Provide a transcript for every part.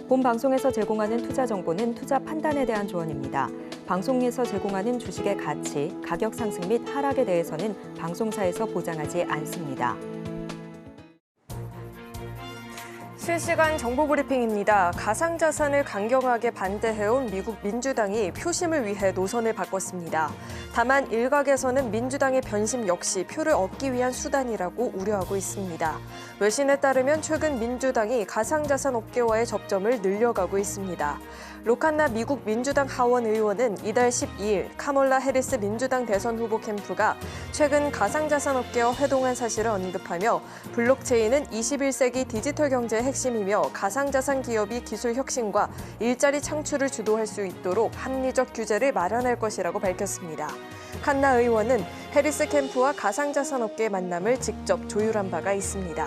본 방송에서 제공하는 투자 정보는 투자 판단에 대한 조언입니다. 방송에서 제공하는 주식의 가치, 가격 상승 및 하락에 대해서는 방송사에서 보장하지 않습니다. 실시간 정보 브리핑입니다. 가상자산을 강경하게 반대해온 미국 민주당이 표심을 위해 노선을 바꿨습니다. 다만 일각에서는 민주당의 변심 역시 표를 얻기 위한 수단이라고 우려하고 있습니다. 외신에 따르면 최근 민주당이 가상자산 업계와의 접점을 늘려가고 있습니다. 로칸나 미국 민주당 하원 의원은 이달 12일 카멀라 해리스 민주당 대선 후보 캠프가 최근 가상자산 업계와 회동한 사실을 언급하며 블록체인은 21세기 디지털 경제의 핵심이며 가상자산 기업이 기술 혁신과 일자리 창출을 주도할 수 있도록 합리적 규제를 마련할 것이라고 밝혔습니다. 칸나 의원은 해리스 캠프와 가상자산 업계의 만남을 직접 조율한 바가 있습니다.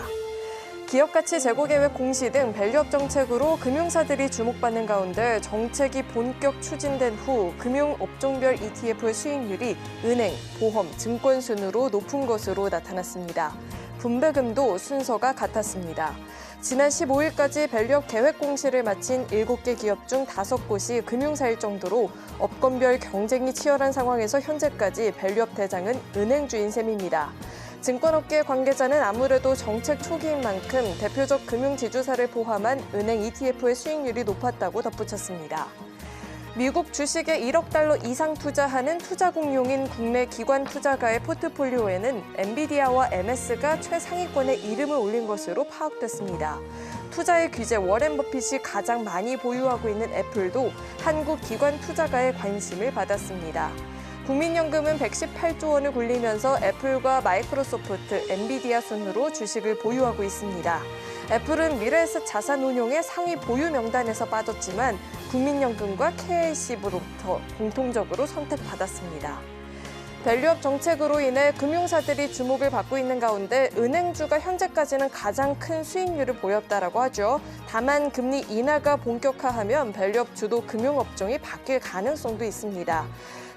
기업가치 제고계획 공시 등 밸류업 정책으로 금융사들이 주목받는 가운데 정책이 본격 추진된 후 금융업종별 ETF의 수익률이 은행, 보험, 증권 순으로 높은 것으로 나타났습니다. 분배금도 순서가 같았습니다. 지난 15일까지 밸류업 계획 공시를 마친 7개 기업 중 5곳이 금융사일 정도로 업권별 경쟁이 치열한 상황에서 현재까지 밸류업 대장은 은행주인 셈입니다. 증권업계 관계자는 아무래도 정책 초기인 만큼 대표적 금융지주사를 포함한 은행 ETF의 수익률이 높았다고 덧붙였습니다. 미국 주식에 1억 달러 이상 투자하는 투자공룡인 국내 기관 투자가의 포트폴리오에는 엔비디아와 MS가 최상위권에 이름을 올린 것으로 파악됐습니다. 투자의 귀재 워렌 버핏이 가장 많이 보유하고 있는 애플도 한국 기관 투자가의 관심을 받았습니다. 국민연금은 118조 원을 굴리면서 애플과 마이크로소프트, 엔비디아 순으로 주식을 보유하고 있습니다. 애플은 미래에셋 자산운용의 상위 보유 명단에서 빠졌지만 국민연금과 KIC부터 공통적으로 선택받았습니다. 밸류업 정책으로 인해 금융사들이 주목을 받고 있는 가운데 은행주가 현재까지는 가장 큰 수익률을 보였다라고 하죠. 다만 금리 인하가 본격화하면 밸류업 주도 금융업종이 바뀔 가능성도 있습니다.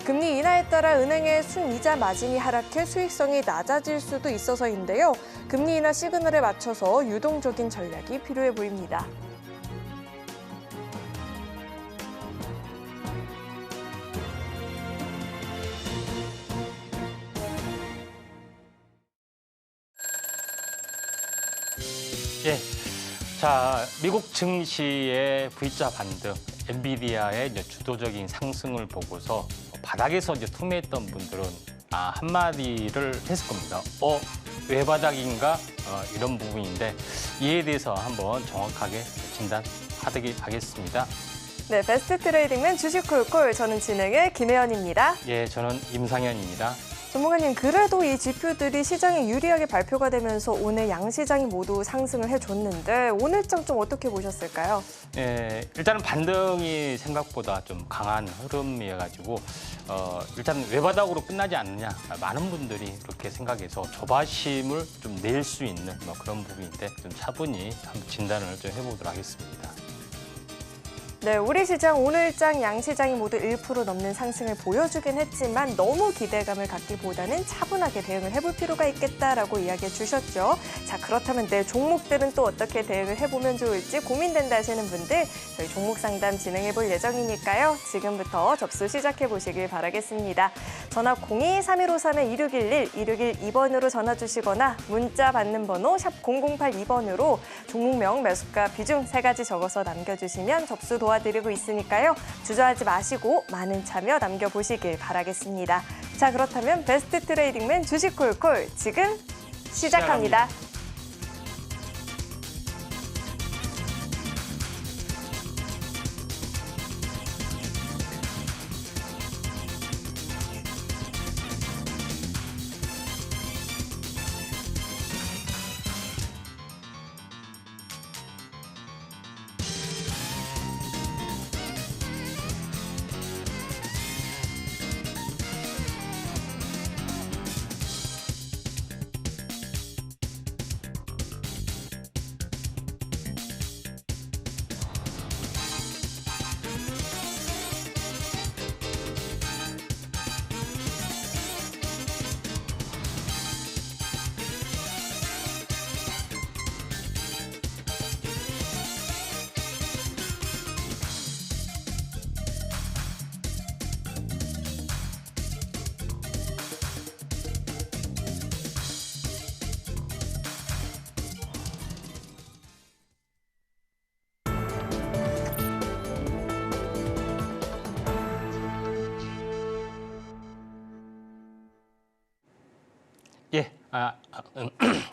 금리 인하에 따라 은행의 순이자 마진이 하락해 수익성이 낮아질 수도 있어서인데요. 금리 인하 시그널에 맞춰서 유동적인 전략이 필요해 보입니다. 예, 자 미국 증시의 V자 반등, 엔비디아의 이제 주도적인 상승을 보고서 바닥에서 이제 투매했던 분들은 한마디를 했을 겁니다. 왜 바닥인가? 이런 부분인데 이에 대해서 한번 정확하게 진단하도록 하겠습니다. 네, 베스트 트레이딩맨 주식콜콜, 저는 진행의 김혜연입니다. 예, 저는 임상현입니다. 전문가님, 그래도 이 지표들이 시장에 유리하게 발표가 되면서 오늘 양시장이 모두 상승을 해줬는데 오늘장 좀 어떻게 보셨을까요? 예, 일단은 반등이 생각보다 좀 강한 흐름이어가지고 일단 외바닥으로 끝나지 않느냐, 많은 분들이 그렇게 생각해서 조바심을 좀 낼 수 있는 그런 부분인데 좀 차분히 한번 진단을 좀 해보도록 하겠습니다. 네, 우리 시장 오늘장 양시장이 모두 1% 넘는 상승을 보여주긴 했지만 너무 기대감을 갖기보다는 차분하게 대응을 해볼 필요가 있겠다라고 이야기해 주셨죠. 자, 그렇다면 내 종목들은 또 어떻게 대응을 해보면 좋을지 고민된다 하시는 분들 저희 종목 상담 진행해 볼 예정이니까요. 지금부터 접수 시작해 보시길 바라겠습니다. 전화 02-3153-2611, 2612번으로 전화 주시거나 문자 받는 번호 샵 0082번으로 종목명, 매수가, 비중 3가지 적어서 남겨주시면 접수 도와드리고 있으니까요. 주저하지 마시고 많은 참여 남겨보시길 바라겠습니다. 자, 그렇다면 베스트 트레이딩맨 주식콜콜 지금 시작합니다.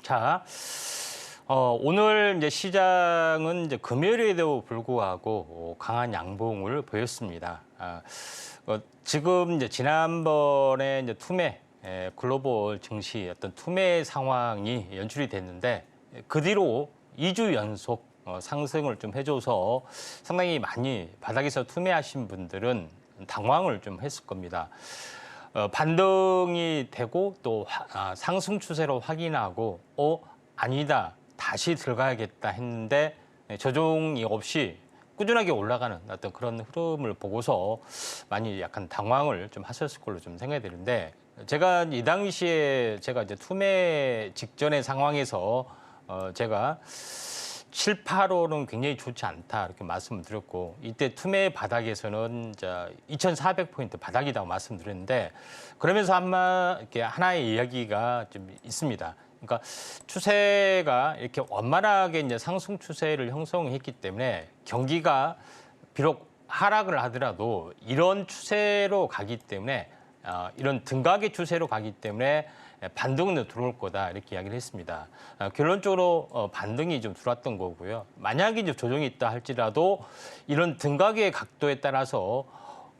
자, 오늘 이제 시장은 이제 금요일에도 불구하고 강한 양봉을 보였습니다. 지금 이제 지난번에 이제 투매 글로벌 증시 어떤 투매 상황이 연출이 됐는데 그 뒤로 2주 연속 상승을 좀 해줘서 상당히 많이 바닥에서 투매하신 분들은 당황을 좀 했을 겁니다. 반등이 되고 또 상승 추세로 확인하고 아니다 다시 들어가야겠다 했는데 조정이 없이 꾸준하게 올라가는 어떤 그런 흐름을 보고서 많이 약간 당황을 좀 하셨을 걸로 좀 생각이 되는데 제가 이 당시에 제가 이제 투매 직전의 상황에서 제가 7, 8월은 굉장히 좋지 않다 이렇게 말씀을 드렸고 이때 투매 바닥에서는 2,400포인트 바닥이라고 말씀드렸는데 그러면서 이렇게 하나의 이야기가 좀 있습니다. 그러니까 추세가 이렇게 원만하게 이제 상승 추세를 형성했기 때문에 경기가 비록 하락을 하더라도 이런 추세로 가기 때문에 이런 등각의 추세로 가기 때문에 반등은 들어올 거다 이렇게 이야기를 했습니다. 결론적으로 반등이 좀 들어왔던 거고요. 만약에 이제 조정이 있다 할지라도 이런 등각의 각도에 따라서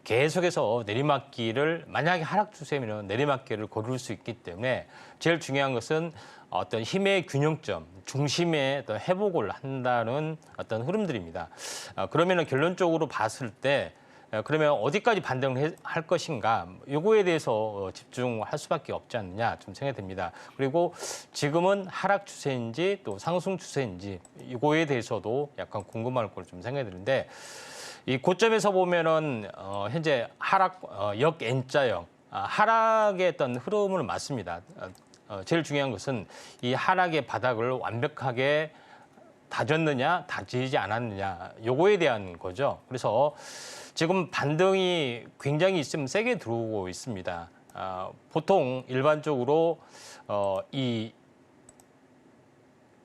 계속해서 내리막길을 만약에 하락 추세면 내리막길을 고를 수 있기 때문에 제일 중요한 것은 어떤 힘의 균형점, 중심의 어떤 회복을 한다는 어떤 흐름들입니다. 그러면은 결론적으로 봤을 때 그러면 어디까지 반등을 할 것인가 요거에 대해서 집중할 수밖에 없지 않느냐 좀 생각이 듭니다. 그리고 지금은 하락 추세인지 또 상승 추세인지 이거에 대해서도 약간 궁금할 걸 좀 생각이 드는데 이 고점에서 보면은 현재 하락 역 N자형 하락의 어떤 흐름을 맞습니다. 제일 중요한 것은 이 하락의 바닥을 완벽하게 다졌느냐 다지지 않았느냐 요거에 대한 거죠. 그래서 지금 반등이 굉장히 좀 세게 들어오고 있습니다. 보통 일반적으로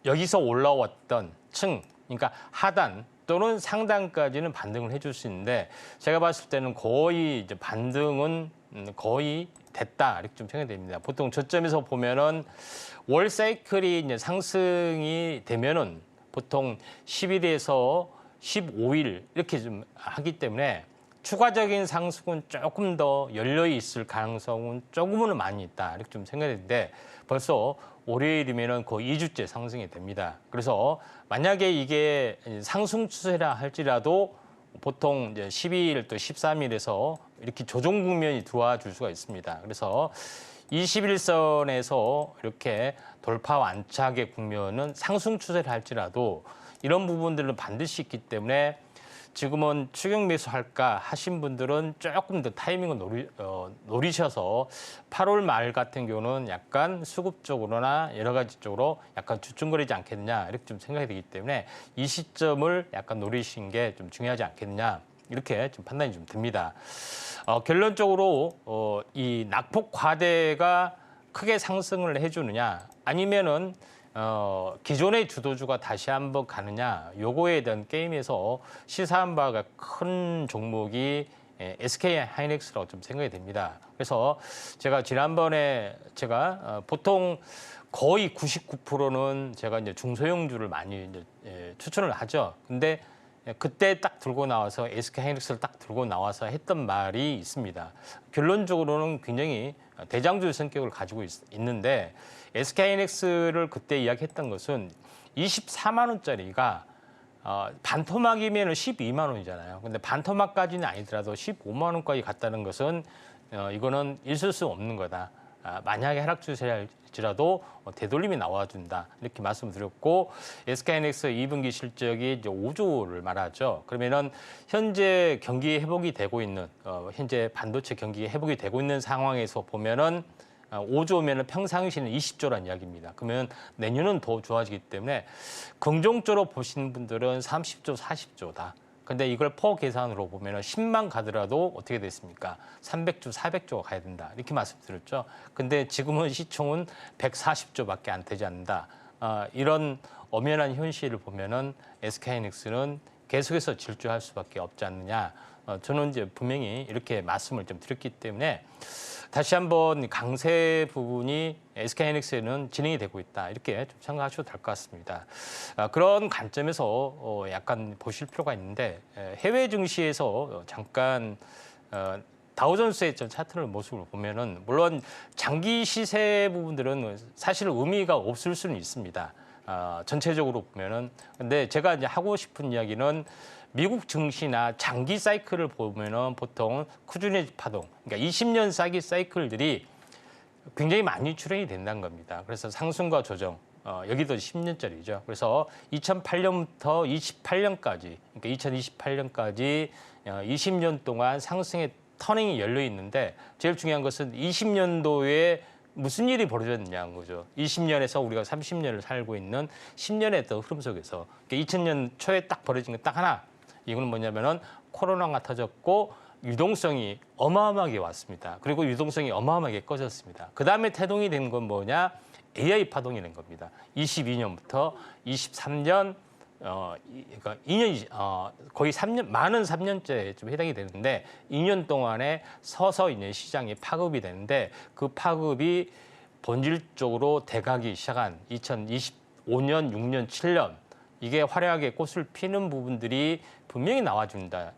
여기서 올라왔던 층, 그러니까 하단 또는 상단까지는 반등을 해줄 수 있는데 제가 봤을 때는 거의 이제 반등은 거의 됐다 이렇게 좀 생각이 됩니다. 보통 저점에서 보면은 월 사이클이 이제 상승이 되면은 보통 10일에서 15일 이렇게 좀 하기 때문에 추가적인 상승은 조금 더 열려 있을 가능성은 조금은 많이 있다 이렇게 좀 생각이 드는데 벌써 월요일이면은 거의 2주째 상승이 됩니다. 그래서 만약에 이게 상승 추세라 할지라도 보통 이제 12일 또 13일에서 이렇게 조정 국면이 들어와 줄 수가 있습니다. 그래서 21선에서 이렇게 돌파 완착의 국면은 상승 추세를 할지라도 이런 부분들은 반드시 있기 때문에 지금은 추격 매수할까 하신 분들은 조금 더 타이밍을 노리셔서 8월 말 같은 경우는 약간 수급적으로나 여러 가지 쪽으로 약간 주춤거리지 않겠느냐 이렇게 좀 생각이 되기 때문에 이 시점을 약간 노리신 게 좀 중요하지 않겠느냐 이렇게 좀 판단이 좀 듭니다. 결론적으로 이 낙폭 과대가 크게 상승을 해주느냐 아니면은 기존의 주도주가 다시 한번 가느냐 요거에 대한 게임에서 시사한 바가 큰 종목이 SK 하이닉스라고 좀 생각이 됩니다. 그래서 제가 지난번에 보통 거의 99%는 제가 이제 중소형주를 많이 이제 추천을 하죠. 근데 그때 딱 들고 나와서 SK 하이닉스를 딱 들고 나와서 했던 말이 있습니다. 결론적으로는 굉장히 대장주의 성격을 가지고 있는데 SK 하이닉스를 그때 이야기했던 것은 24만 원짜리가 반토막이면 12만 원이잖아요. 근데 반토막까지는 아니더라도 15만 원까지 갔다는 것은 이거는 있을 수 없는 거다. 만약에 하락 추세랄지라도 되돌림이 나와준다 이렇게 말씀드렸고 SK하이닉스 2분기 실적이 이제 5조를 말하죠. 그러면은 현재 경기 회복이 되고 있는 현재 반도체 경기 회복이 되고 있는 상황에서 보면은 5조면은 평상시는 20조란 이야기입니다. 그러면 내년은 더 좋아지기 때문에 긍정적으로 보시는 분들은 30조, 40조다. 근데 이걸 퍼 계산으로 보면 10만 가더라도 어떻게 됐습니까? 300조, 400조가 가야 된다. 이렇게 말씀드렸죠. 근데 지금은 시총은 140조밖에 안 되지 않는다. 이런 엄연한 현실을 보면은 SK하이닉스는 계속해서 질주할 수밖에 없지 않느냐. 저는 이제 분명히 이렇게 말씀을 좀 드렸기 때문에 다시 한번 강세 부분이 SK하이닉스에는 진행이 되고 있다. 이렇게 좀 생각하셔도 될 것 같습니다. 그런 관점에서 약간 보실 필요가 있는데 해외 증시에서 잠깐 다우존스의 차트를 모습을 보면은 물론 장기 시세 부분들은 사실 의미가 없을 수는 있습니다. 전체적으로 보면은 근데 제가 이제 하고 싶은 이야기는 미국 증시나 장기 사이클을 보면은 보통 쿠준의 파동, 그러니까 20년 사기 사이클들이 굉장히 많이 출현이 된다는 겁니다. 그래서 상승과 조정, 여기도 10년짜리죠. 그래서 2008년부터 28년까지, 그러니까 2028년까지 20년 동안 상승의 터닝이 열려 있는데 제일 중요한 것은 20년도에 무슨 일이 벌어졌냐는 거죠. 20년에서 우리가 30년을 살고 있는 10년의 더 흐름 속에서 2000년 초에 딱 벌어진 건 딱 하나. 이거는 뭐냐면은 코로나가 터졌고 유동성이 어마어마하게 왔습니다. 그리고 유동성이 어마어마하게 꺼졌습니다. 그 다음에 태동이 된 건 뭐냐? AI 파동이 된 겁니다. 22년부터 23년 그러니까 2년 거의 3년 많은 3년째 좀 해당이 되는데 2년 동안에 서서 이제 시장이 파급이 되는데 그 파급이 본질적으로 돼가기 시작한 2025년, 6년, 7년 이게 화려하게 꽃을 피는 부분들이 분명히 나와준다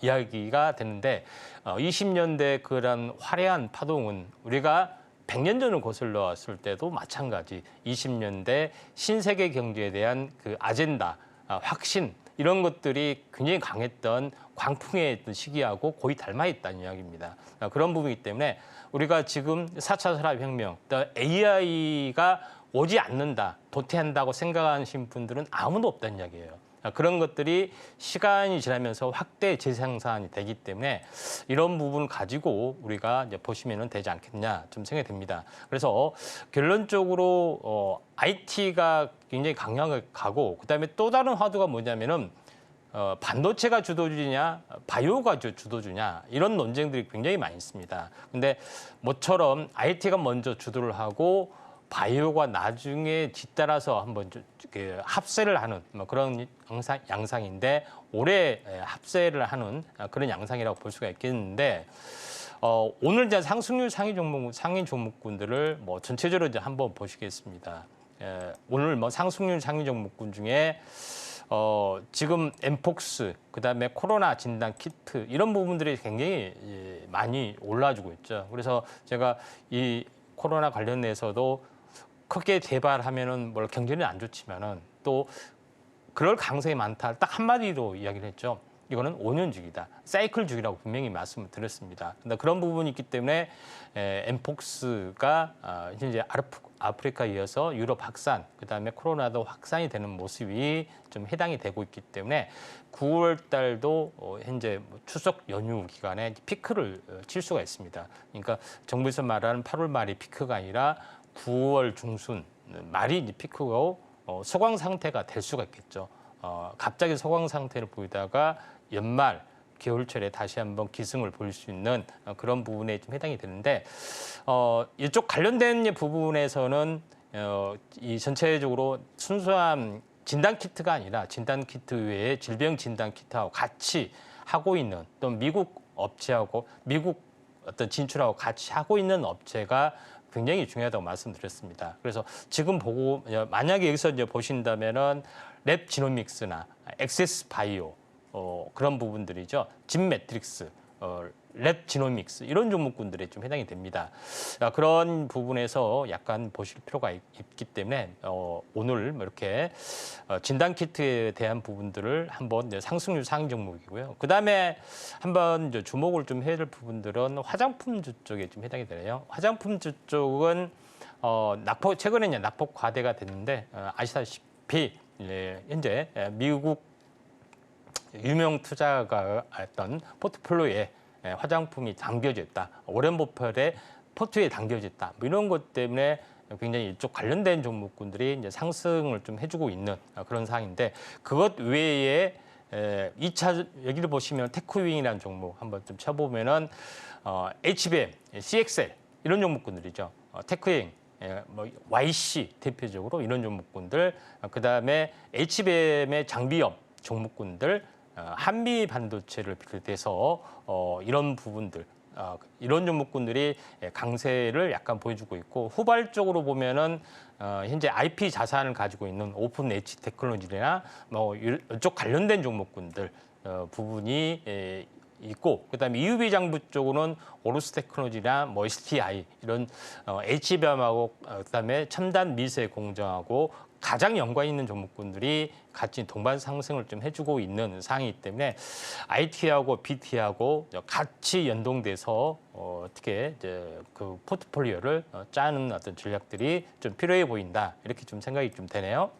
이야기가 되는데 20년대 그런 화려한 파동은 우리가 100년 전을 거슬러 왔을 때도 마찬가지 20년대 신세계 경제에 대한 그 아젠다, 확신 이런 것들이 굉장히 강했던 광풍의 어떤 시기하고 거의 닮아 있다는 이야기입니다. 그런 부분이기 때문에 우리가 지금 4차 산업혁명, 또 AI가 오지 않는다, 도태한다고 생각하시는 분들은 아무도 없다는 이야기예요. 그런 것들이 시간이 지나면서 확대 재생산이 되기 때문에 이런 부분을 가지고 우리가 이제 보시면 되지 않겠냐 좀 생각이 듭니다. 그래서 결론적으로 IT가 굉장히 강하게 가고 그다음에 또 다른 화두가 뭐냐면은 반도체가 주도주냐, 바이오가 주도주냐 이런 논쟁들이 굉장히 많이 있습니다. 근데 모처럼 IT가 먼저 주도를 하고 바이오가 나중에 뒤따라서 한번 합세를 하는 그런 양상인데 올해 합세를 하는 그런 양상이라고 볼 수가 있겠는데 오늘 이제 상승률 상위 종목군들을 뭐 전체적으로 이제 한번 보시겠습니다. 오늘 뭐 상승률 상위 종목군 중에 지금 엠폭스 그다음에 코로나 진단 키트 이런 부분들이 굉장히 많이 올라주고 있죠. 그래서 제가 이 코로나 관련해서도 크게 재발하면은 뭘 경제는 안 좋지만은 또 그럴 가능성이 많다. 딱 한마디로 이야기를 했죠. 이거는 5년 주기다. 사이클 주기라고 분명히 말씀을 드렸습니다. 근데 그런 부분이 있기 때문에 엠폭스가 이제 아프리카에 이어서 유럽 확산, 그다음에 코로나도 확산이 되는 모습이 좀 해당이 되고 있기 때문에 9월 달도 현재 추석 연휴 기간에 피크를 칠 수가 있습니다. 그러니까 정부에서 말하는 8월 말이 피크가 아니라 9월 중순 말이 이제 피크고 소강 상태가 될 수가 있겠죠. 갑자기 소강 상태를 보이다가 연말 겨울철에 다시 한번 기승을 보일 수 있는 그런 부분에 좀 해당이 되는데 이쪽 관련된 부분에서는 이 전체적으로 순수한 진단 키트가 아니라 진단 키트 외에 질병 진단 키트하고 같이 하고 있는 또 미국 업체하고 미국 어떤 진출하고 같이 하고 있는 업체가 굉장히 중요하다고 말씀드렸습니다. 그래서 지금 보고 만약에 여기서 이제 보신다면은 랩 지노믹스나 엑세스 바이오 그런 부분들이죠. 진 매트릭스, 랩 지노믹스 이런 종목군들에 좀 해당이 됩니다. 그런 부분에서 약간 보실 필요가 있기 때문에 오늘 이렇게 진단 키트에 대한 부분들을 한번 상승률 상위 종목이고요. 그 다음에 한번 이제 주목을 좀 해야 될 부분들은 화장품주 쪽에 좀 해당이 되네요. 화장품주 쪽은 최근에 이제 낙폭 과대가 됐는데 아시다시피 현재 미국 유명 투자가였던 포트폴리오에 화장품이 담겨져 있다. 오렌 버핏의 포트에 담겨져 있다. 뭐 이런 것 때문에 굉장히 이쪽 관련된 종목군들이 이제 상승을 좀 해주고 있는 그런 상황인데 그것 외에 2차 여기를 보시면 테크윙이라는 종목 한번 좀 쳐보면은 HBM, CXL 이런 종목군들이죠. 테크윙, 뭐 YC 대표적으로 이런 종목군들, 그 다음에 HBM의 장비업 종목군들. 한미 반도체를 비롯해서 이런 부분들, 이런 종목군들이 강세를 약간 보여주고 있고, 후발적으로 보면은 현재 IP 자산을 가지고 있는 오픈 엣지 테크놀로지나 뭐 이쪽 관련된 종목군들 부분이 있고, 그다음에 EUV 장부 쪽으로는 오로스 테크놀로지나 뭐 STI 이런 HBM하고 그다음에 첨단 미세 공정하고 가장 연관 있는 종목군들이 같이 동반 상승을 좀 해주고 있는 상황이기 때문에 IT하고 BT하고 같이 연동돼서 어떻게 이제 그 포트폴리오를 짜는 어떤 전략들이 좀 필요해 보인다, 이렇게 좀 생각이 좀 되네요.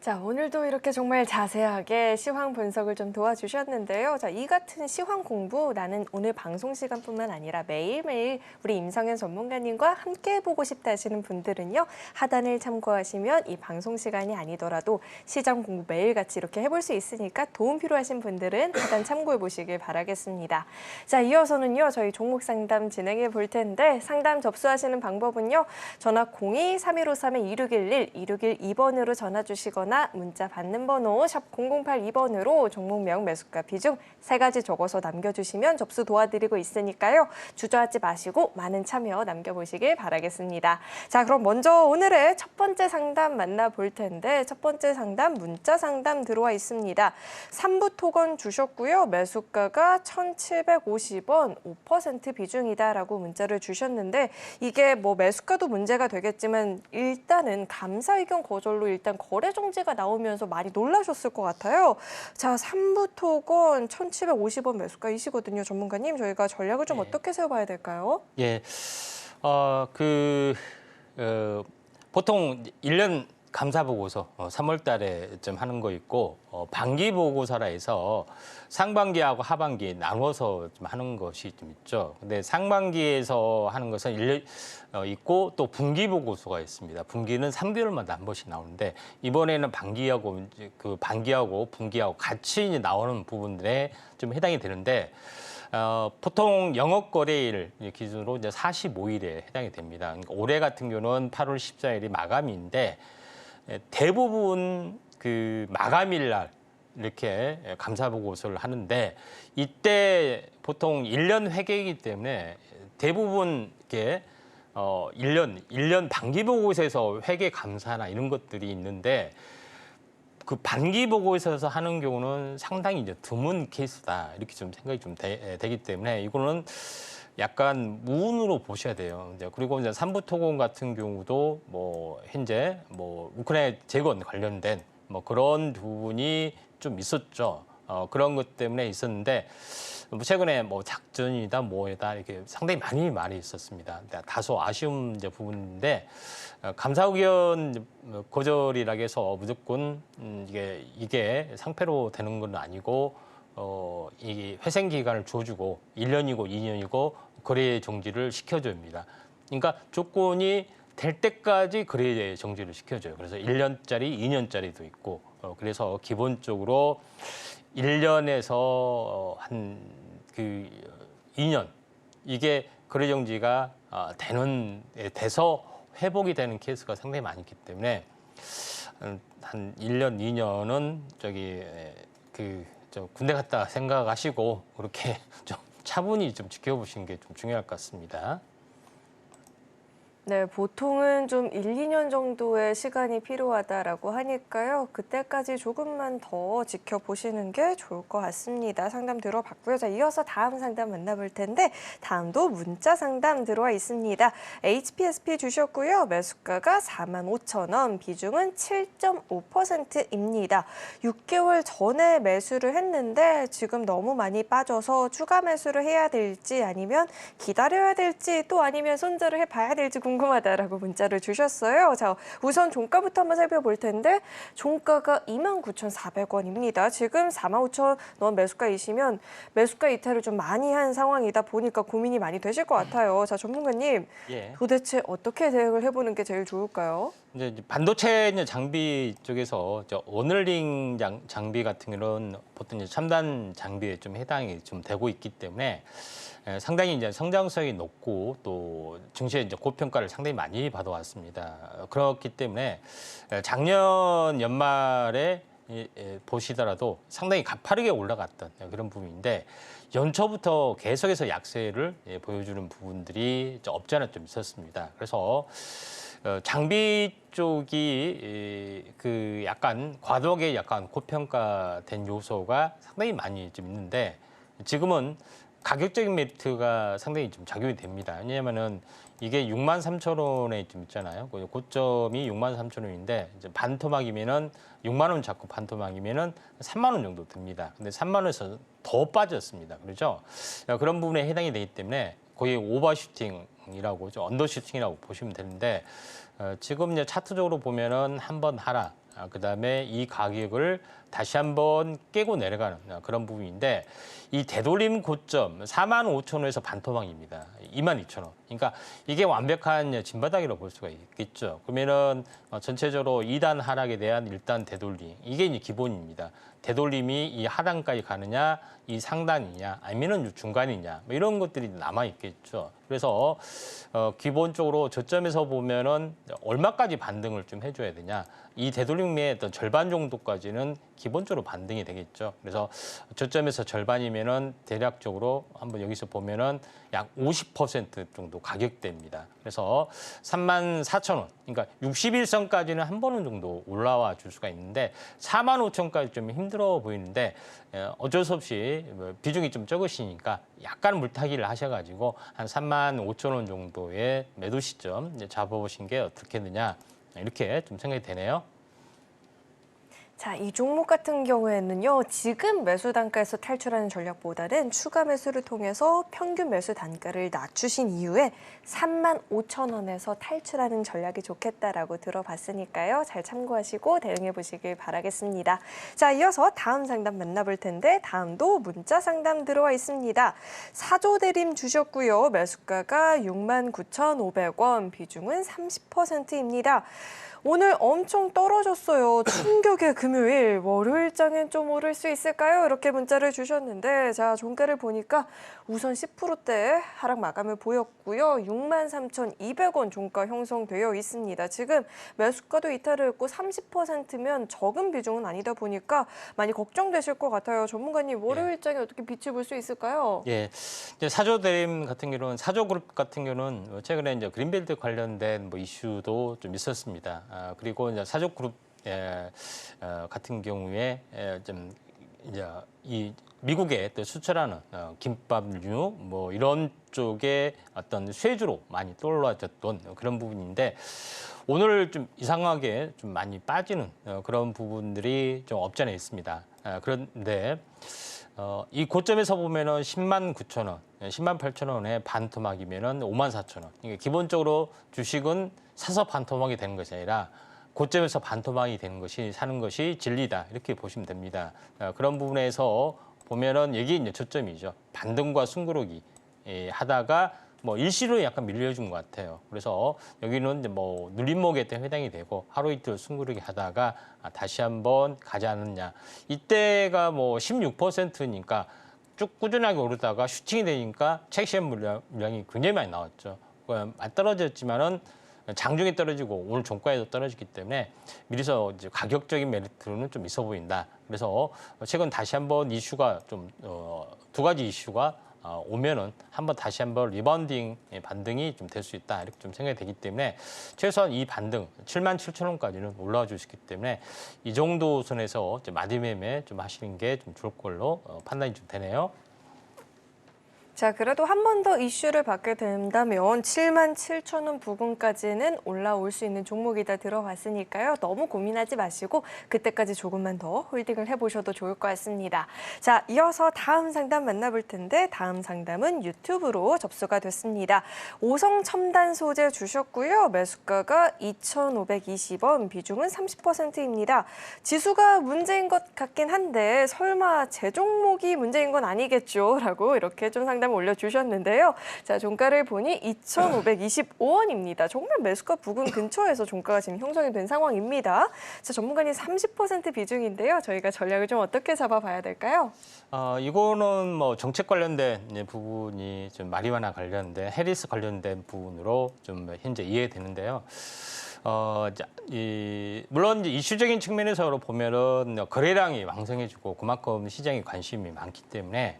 자, 오늘도 이렇게 정말 자세하게 시황 분석을 좀 도와주셨는데요. 자, 이 같은 시황 공부 나는 오늘 방송 시간뿐만 아니라 매일매일 우리 임성현 전문가님과 함께 해보고 싶다 하시는 분들은요, 하단을 참고하시면 이 방송 시간이 아니더라도 시장 공부 매일같이 이렇게 해볼 수 있으니까 도움 필요하신 분들은 하단 참고해 보시길 바라겠습니다. 자, 이어서는요, 저희 종목 상담 진행해 볼 텐데, 상담 접수하시는 방법은요, 전화 02-3153-2611, 2612번으로 전화 주시거나 문자 받는 번호 샵 0082번으로 종목명, 매수가, 비중 3가지 적어서 남겨주시면 접수 도와드리고 있으니까요. 주저하지 마시고 많은 참여 남겨보시길 바라겠습니다. 자, 그럼 먼저 오늘의 첫 번째 상담 만나볼 텐데, 첫 번째 상담 문자 상담 들어와 있습니다. 삼부토건 주셨고요. 매수가가 1,750원, 5% 비중이다라고 문자를 주셨는데, 이게 뭐 매수가도 문제가 되겠지만 일단은 감사 의견 거절로 일단 거래 정지가 나오면서 많이 놀라셨을 것 같아요. 자, 삼부토건 1,750원 매수가이시거든요, 전문가님. 저희가 전략을 좀 어떻게 세워봐야 될까요? 예, 보통 1년 감사 보고서 3월 달에 좀 하는 거 있고, 반기 보고서라 해서 상반기하고 하반기 나눠서 좀 하는 것이 좀 있죠. 근데 상반기에서 하는 것은 1년 있고, 또 분기 보고서가 있습니다. 분기는 3개월마다 한 번씩 나오는데, 이번에는 반기하고 그 반기하고 분기하고 같이 이제 나오는 부분들에 좀 해당이 되는데, 보통 영업 거래일 기준으로 이제 45일에 해당이 됩니다. 그러니까 올해 같은 경우는 8월 14일이 마감인데, 대부분 그 마감일 날 이렇게 감사 보고서를 하는데, 이때 보통 1년 회계이기 때문에 대부분 이렇게 1년 반기 보고서에서 회계 감사나 이런 것들이 있는데, 그 반기 보고서에서 하는 경우는 상당히 이제 드문 케이스다, 이렇게 좀 생각이 좀 되기 때문에 이거는 약간 무운으로 보셔야 돼요. 이제 그리고 이제 삼부토건 같은 경우도 뭐 현재 뭐 우크라이나 재건 관련된 뭐 그런 부분이 좀 있었죠. 그런 것 때문에 있었는데, 뭐 최근에 뭐 작전이다 뭐다 이렇게 상당히 많이 있었습니다. 다소 아쉬운 이제 부분인데, 감사 의견 거절이라 해서 무조건 이게 상패로 되는 건 아니고, 이 회생 기간을 줘주고 1년이고 2년이고 거래 정지를 시켜줍니다. 그러니까 조건이 될 때까지 거래 정지를 시켜줘요. 그래서 1년짜리, 2년짜리도 있고, 그래서 기본적으로 1년에서 한 그 2년 이게 거래 정지가 돼서 회복이 되는 케이스가 상당히 많이 있기 때문에 한 1년, 2년은 저 군대 갔다 생각하시고 그렇게 좀 차분히 좀 지켜보시는 게 좀 중요할 것 같습니다. 네, 보통은 좀 1, 2년 정도의 시간이 필요하다라고 하니까요. 그때까지 조금만 더 지켜보시는 게 좋을 것 같습니다. 상담 들어봤고요. 자, 이어서 다음 상담 만나볼 텐데, 다음도 문자 상담 들어와 있습니다. HPSP 주셨고요. 매수가가 45,000원, 비중은 7.5%입니다. 6개월 전에 매수를 했는데 지금 너무 많이 빠져서 추가 매수를 해야 될지 아니면 기다려야 될지 또 아니면 손절을 해봐야 될지 궁금하다라고 문자를 주셨어요. 자, 우선 종가부터 한번 살펴볼 텐데, 종가가 29,400원입니다. 지금 45,000원 매수가이시면 매수가 이탈을 좀 많이 한 상황이다 보니까 고민이 많이 되실 것 같아요. 자, 전문가님, 도대체 어떻게 대응을 해보는 게 제일 좋을까요? 이제 반도체 장비 쪽에서 어널링 장비 같은 경우는 보통 이제 첨단 장비에 좀 해당이 좀 되고 있기 때문에 상당히 이제 성장성이 높고 또 증시에 이제 고평가를 상당히 많이 받아왔습니다. 그렇기 때문에 작년 연말에 보시더라도 상당히 가파르게 올라갔던 그런 부분인데 연초부터 계속해서 약세를 보여주는 부분들이 없지 않아 좀 있었습니다. 그래서 장비 쪽이 그 약간 과도하게 약간 고평가된 요소가 상당히 많이 좀 있는데 지금은 가격적인 메리트가 상당히 좀 작용이 됩니다. 왜냐하면은 이게 63,000원에 좀 있잖아요. 고점이 63,000원인데 이제 반토막이면은 6만 원 잡고 반토막이면은 3만 원 정도 듭니다. 근데 3만 원에서 더 빠졌습니다. 그렇죠? 그런 부분에 해당이 되기 때문에 거의 오버슈팅이라고 좀 언더슈팅이라고 보시면 되는데 지금 이제 차트적으로 보면은 한번 하락, 그다음에 이 가격을 다시 한번 깨고 내려가는 그런 부분인데 이 되돌림 고점 45,000원에서 반토막입니다. 22,000원. 그러니까 이게 완벽한 진바닥이라고 볼 수가 있겠죠. 그러면은 전체적으로 2단 하락에 대한 1단 되돌림 이게 이제 기본입니다. 되돌림이 이 하단까지 가느냐, 이 상단이냐, 아니면은 중간이냐, 뭐 이런 것들이 남아 있겠죠. 그래서 기본적으로 저점에서 보면은 얼마까지 반등을 좀 해줘야 되냐, 이 되돌림의 어떤 절반 정도까지는 기본적으로 반등이 되겠죠. 그래서 저점에서 절반이면은 대략적으로 한번 여기서 보면은 약 50% 정도 가격대입니다. 그래서 34,000원, 그러니까 61선까지는 한 번은 정도 올라와 줄 수가 있는데 45,000까지 좀 힘들어 보이는데 어쩔 수 없이 비중이 좀 적으시니까 약간 물타기를 하셔가지고 한 35,000원 정도의 매도 시점 잡아보신 게 어떻겠느냐 이렇게 좀 생각이 되네요. 자, 이 종목 같은 경우에는요, 지금 매수 단가에서 탈출하는 전략보다는 추가 매수를 통해서 평균 매수 단가를 낮추신 이후에 35,000원에서 탈출하는 전략이 좋겠다라고 들어봤으니까요. 잘 참고하시고 대응해 보시길 바라겠습니다. 자, 이어서 다음 상담 만나볼 텐데 다음도 문자 상담 들어와 있습니다. 사조 대림 주셨고요. 매수가가 69,500원, 비중은 30%입니다. 오늘 엄청 떨어졌어요. 충격의 금요일, 월요일장엔 좀 오를 수 있을까요? 이렇게 문자를 주셨는데 자, 종가를 보니까 우선 10%대 하락 마감을 보였고요. 63,200원 종가 형성되어 있습니다. 지금 매수가도 이탈을 했고 30%면 적은 비중은 아니다 보니까 많이 걱정되실 것 같아요. 전문가님, 월요일장에 어떻게 빛을 볼 수 있을까요? 예, 이제 사조 대림 같은 경우는 사조그룹 같은 경우는 최근에 이제 그린벨트 관련된 뭐 이슈도 좀 있었습니다. 그리고 이제 사조그룹 같은 경우에 좀 이제 이 미국에 또 수출하는 김밥류 뭐 이런 쪽에 어떤 쇠주로 많이 떠올라졌던 그런 부분인데 오늘 좀 이상하게 좀 많이 빠지는 그런 부분들이 좀 없지 않아 있습니다. 그런데 이 고점에서 보면은 109,000원, 108,000원에 반토막이면은 54,000원. 그러니까 기본적으로 주식은 사서 반토막이 되는 것이 아니라 고점에서 반토막이 되는 것이 사는 것이 진리다 이렇게 보시면 됩니다. 그런 부분에서 보면은 여기 이제 저점이죠. 반등과 숨고르기 하다가 뭐 일시로 약간 밀려준 것 같아요. 그래서 여기는 이제 뭐 눌림목에 해당이 되고 하루 이틀 숨고르기 하다가 다시 한번 가지 않느냐. 이때가 뭐 16%니까 쭉 꾸준하게 오르다가 슈팅이 되니까 책시험 물량이 굉장히 많이 나왔죠. 안 떨어졌지만은 장중에 떨어지고 오늘 종가에도 떨어졌기 때문에 미리서 이제 가격적인 메리트는 좀 있어 보인다. 그래서 최근 다시 한번 이슈가 좀 두 가지 이슈가 오면은 한번 다시 한번 리바운딩 반등이 좀 될 수 있다 이렇게 좀 생각이 되기 때문에 최소한 이 반등 77,000원까지는 올라와 주시기 때문에 이 정도 선에서 마디매매 좀 하시는 게 좀 좋을 걸로 판단이 좀 되네요. 자, 그래도 한 번 더 이슈를 받게 된다면 77,000원 부근까지는 올라올 수 있는 종목이다 들어봤으니까요. 너무 고민하지 마시고 그때까지 조금만 더 홀딩을 해보셔도 좋을 것 같습니다. 자, 이어서 다음 상담 만나볼 텐데 다음 상담은 유튜브로 접수가 됐습니다. 오성 첨단 소재 주셨고요. 매수가가 2,520원, 비중은 30%입니다. 지수가 문제인 것 같긴 한데 설마 제 종목이 문제인 건 아니겠죠? 라고 이렇게 좀 상담 올려주셨는데요. 자, 종가를 보니 2,525원입니다. 정말 매수가 부근 근처에서 종가가 지금 형성이 된 상황입니다. 자, 전문가님 30% 비중인데요. 저희가 전략을 좀 어떻게 잡아봐야 될까요? 이거는 뭐 정책 관련된 부분이 좀 마리화나 관련된 해리스 관련된 부분으로 좀 현재 이해되는데요. 물론 이제 이슈적인 측면에서 보면은 거래량이 왕성해지고 그만큼 시장에 관심이 많기 때문에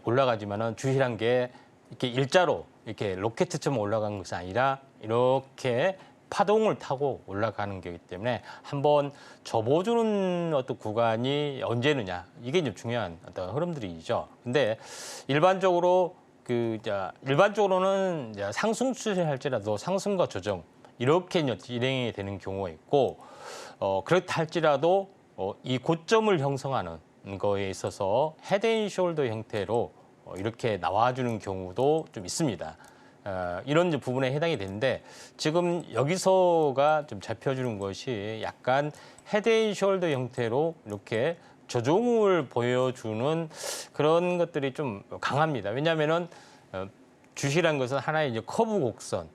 올라가지만은 주식이란 게 이렇게 일자로 이렇게 로켓처럼 올라간 것이 아니라 이렇게 파동을 타고 올라가는 거기 때문에 한번 접어주는 어떤 구간이 언제느냐 이게 좀 중요한 어떤 흐름들이죠. 근데 일반적으로는 이제 상승 추세할지라도 상승과 조정 이렇게 이제 진행이 되는 경우가 있고 그렇다 할지라도 이 고점을 형성하는 거에 있어서 헤드앤숄더 형태로 이렇게 나와주는 경우도 좀 있습니다. 이런 이제 부분에 해당이 되는데 지금 여기서가 좀 잡혀주는 것이 약간 헤드앤숄더 형태로 이렇게 조정을 보여주는 그런 것들이 좀 강합니다. 왜냐하면은 주식이라는 것은 하나의 이제 커브 곡선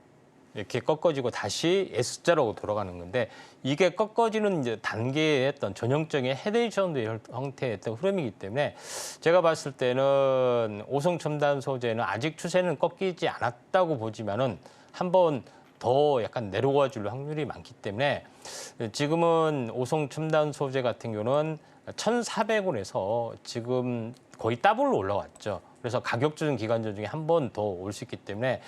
이렇게 꺾어지고 다시 S자로 돌아가는 건데 이게 꺾어지는 이제 단계의 어떤 전형적인 헤드앤숄더 형태의 어떤 흐름이기 때문에 제가 봤을 때는 오송첨단 소재는 아직 추세는 꺾이지 않았다고 보지만은 한번 더 약간 내려와 줄 확률이 많기 때문에 지금은 오송첨단 소재 같은 경우는 1,400원에서 지금 거의 더블로 올라왔죠. 그래서 가격 조정 기간 중에 한 번 더 올 수 있기 때문에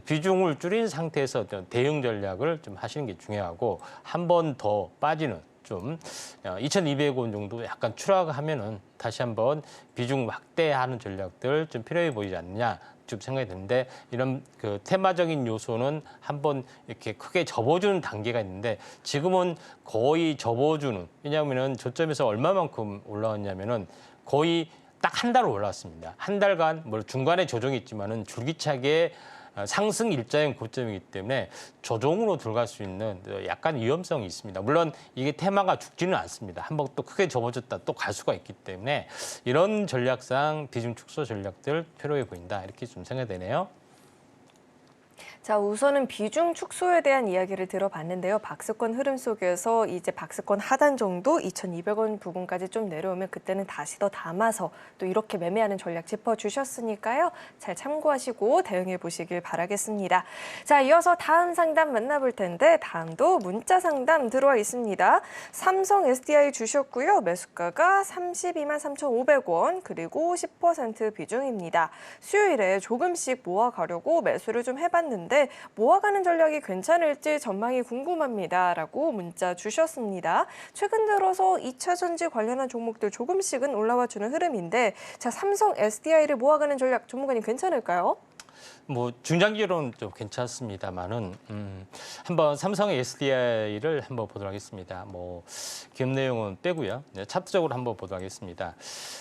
비중을 줄인 상태에서 어떤 대응 전략을 좀 하시는 게 중요하고 한 번 더 빠지는 좀 2,200원 정도 약간 추락하면은 다시 한번 비중 확대하는 전략들 좀 필요해 보이지 않느냐 좀 생각이 드는데 이런 그 테마적인 요소는 한번 이렇게 크게 접어주는 단계가 있는데 지금은 거의 접어주는 왜냐하면은 저점에서 얼마만큼 올라왔냐면은 거의 딱 한 달 올라왔습니다. 한 달간 뭐 중간에 조정이 있지만은 줄기차게 상승 일자형 고점이기 때문에 조정으로 들어갈 수 있는 약간 위험성이 있습니다. 물론 이게 테마가 죽지는 않습니다. 한번 또 크게 접어졌다 또 갈 수가 있기 때문에 이런 전략상 비중 축소 전략들 필요해 보인다 이렇게 좀 생각되네요. 자, 우선은 비중 축소에 대한 이야기를 들어봤는데요. 박스권 흐름 속에서 이제 박스권 하단 정도 2,200원 부분까지 좀 내려오면 그때는 다시 더 담아서 또 이렇게 매매하는 전략 짚어주셨으니까요. 잘 참고하시고 대응해 보시길 바라겠습니다. 자, 이어서 다음 상담 만나볼 텐데 다음도 문자 상담 들어와 있습니다. 삼성 SDI 주셨고요. 매수가가 32만 3,500원 그리고 10% 비중입니다. 수요일에 조금씩 모아가려고 매수를 좀 해봤는데 모아가는 전략이 괜찮을지 전망이 궁금합니다. 라고 문자 주셨습니다. 최근 들어서 2차 전지 관련한 종목들 조금씩은 올라와 주는 흐름인데 자, 삼성 SDI를 모아가는 전략 전문가님 괜찮을까요? 뭐 중장기로는 좀 괜찮습니다만은 한번 삼성 SDI를 한번 보도록 하겠습니다. 뭐 기업 내용은 빼고요. 네, 차트적으로 한번 보도록 하겠습니다.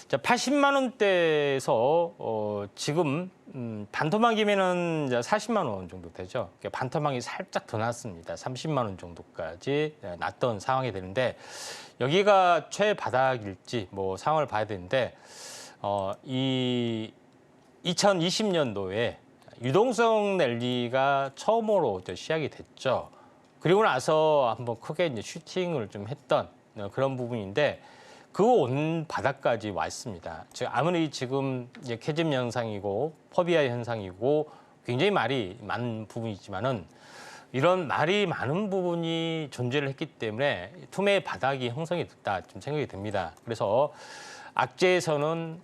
자, 80만 원대에서 지금 반토막이면은 40만 원 정도 되죠. 그러니까 반토막이 살짝 더 났습니다. 30만 원 정도까지 났던 상황이 되는데 여기가 최바닥일지 뭐 상황을 봐야 되는데 이 2020년도에 유동성 랠리가 처음으로 시작이 됐죠. 그리고 나서 한번 크게 이제 슈팅을 좀 했던 그런 부분인데 그 온 바닥까지 와 있습니다. 즉 아무리 지금 이제 캐즘 현상이고 퍼비아 현상이고 굉장히 말이 많은 부분이지만은 이런 말이 많은 부분이 존재를 했기 때문에 투매의 바닥이 형성이 됐다 좀 생각이 듭니다. 그래서 악재에서는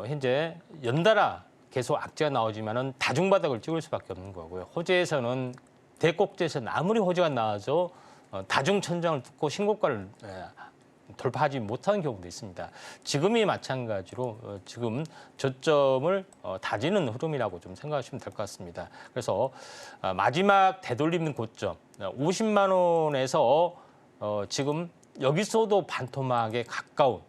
현재 연달아 계속 악재가 나오지만은 다중바닥을 찍을 수밖에 없는 거고요. 호재에서는 대꼭지에서는 아무리 호재가 나와도 다중천장을 뚫고 신고가를 돌파하지 못하는 경우도 있습니다. 지금이 마찬가지로 지금 저점을 다지는 흐름이라고 좀 생각하시면 될 것 같습니다. 그래서 마지막 되돌리는 고점 50만 원에서 지금 여기서도 반토막에 가까운